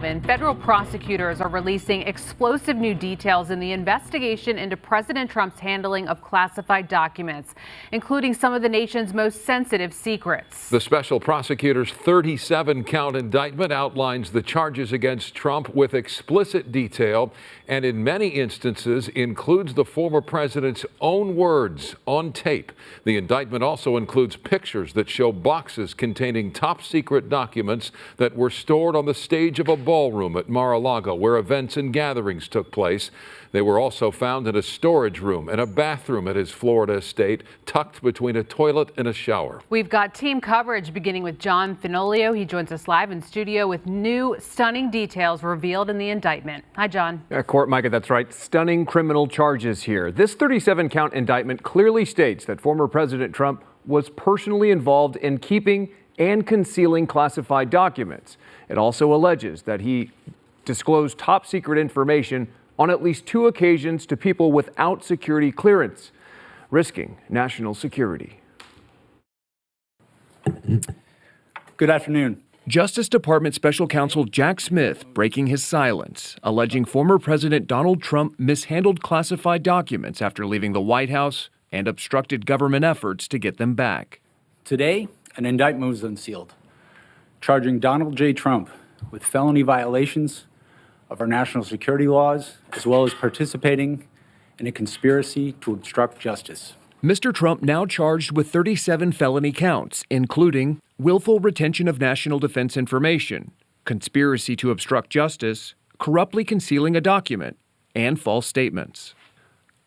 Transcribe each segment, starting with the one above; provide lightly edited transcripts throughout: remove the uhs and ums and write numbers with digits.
7, federal prosecutors are releasing explosive new details in the investigation into President Trump's handling of classified documents, including some of the nation's most sensitive secrets. The special prosecutor's 37-count indictment outlines the charges against Trump with explicit detail and in many instances includes the former president's own words on tape. The indictment also includes pictures that show boxes containing top secret documents that were stored on the stage of a ballroom at Mar-a-Lago where events and gatherings took place. They were also found in a storage room and a bathroom at his Florida estate, tucked between a toilet and a shower. We've got team coverage beginning with John Finolio. He joins us live in studio with new stunning details revealed in the indictment. Hi, John. Court, Micah, that's right. Stunning criminal charges here. This 37-count indictment clearly states that former President Trump was personally involved in keeping and concealing classified documents. It also alleges that he disclosed top secret information on at least 2 occasions to people without security clearance, risking national security. Good afternoon. Justice Department Special Counsel Jack Smith breaking his silence, alleging former President Donald Trump mishandled classified documents after leaving the White House and obstructed government efforts to get them back. Today, an indictment was unsealed, charging Donald J. Trump with felony violations of our national security laws, as well as participating in a conspiracy to obstruct justice. Mr. Trump now charged with 37 felony counts, including willful retention of national defense information, conspiracy to obstruct justice, corruptly concealing a document, and false statements.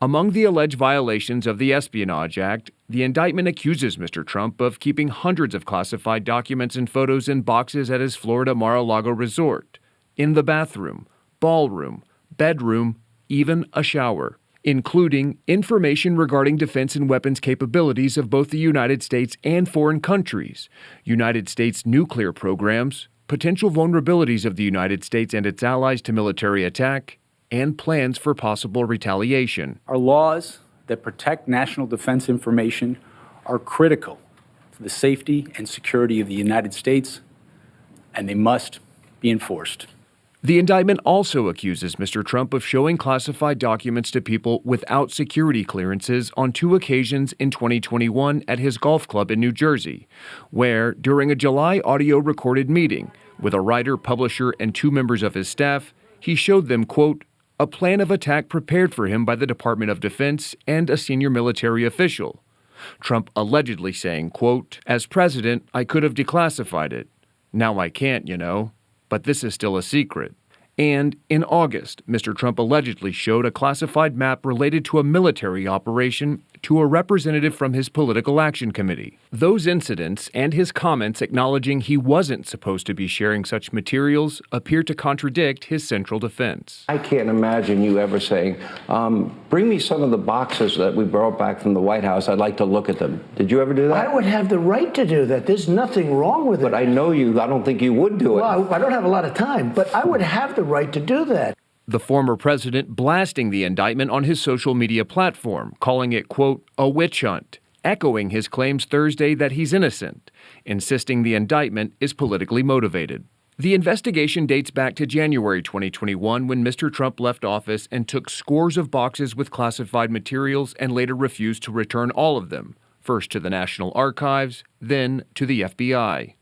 Among the alleged violations of the Espionage Act, the indictment accuses Mr. Trump of keeping hundreds of classified documents and photos in boxes at his Florida Mar-a-Lago resort, in the bathroom, ballroom, bedroom, even a shower, including information regarding defense and weapons capabilities of both the United States and foreign countries, United States nuclear programs, potential vulnerabilities of the United States and its allies to military attack, and plans for possible retaliation. Our laws that protect national defense information are critical for the safety and security of the United States, and they must be enforced. The indictment also accuses Mr. Trump of showing classified documents to people without security clearances on 2 occasions in 2021 at his golf club in New Jersey, where, during a July audio-recorded meeting with a writer, publisher, and 2 members of his staff, he showed them, quote, a plan of attack prepared for him by the Department of Defense and a senior military official. Trump allegedly saying, quote, as president, I could have declassified it. Now I can't, you know. But this is still a secret. And in August, Mr. Trump allegedly showed a classified map related to a military operation to a representative from his Political Action Committee. Those incidents and his comments acknowledging he wasn't supposed to be sharing such materials appear to contradict his central defense. I can't imagine you ever saying, bring me some of the boxes that we brought back from the White House. I'd like to look at them. Did you ever do that? I would have the right to do that. There's nothing wrong with it. But I know you. I don't think you would do it. Well, I don't have a lot of time, but I would have the right to do that. The former president blasting the indictment on his social media platform, calling it, quote, a witch hunt, echoing his claims Thursday that he's innocent, insisting the indictment is politically motivated. The investigation dates back to January 2021 when Mr. Trump left office and took scores of boxes with classified materials and later refused to return all of them, first to the National Archives, then to the FBI.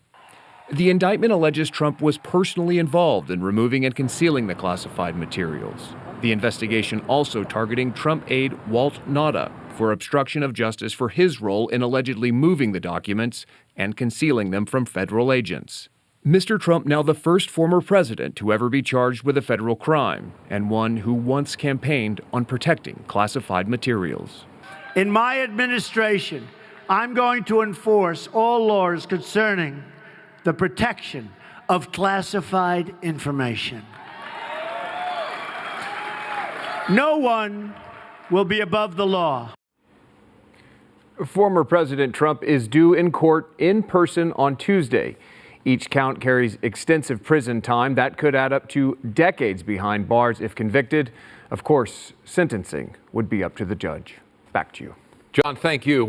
The indictment alleges Trump was personally involved in removing and concealing the classified materials. The investigation also targeting Trump aide Walt Nauta for obstruction of justice for his role in allegedly moving the documents and concealing them from federal agents. Mr. Trump now the first former president to ever be charged with a federal crime, and one who once campaigned on protecting classified materials. In my administration, I'm going to enforce all laws concerning the protection of classified information. No one will be above the law. Former President Trump is due in court in person on Tuesday. Each count carries extensive prison time that could add up to decades behind bars if convicted. Of course, sentencing would be up to the judge. Back to you. John, thank you.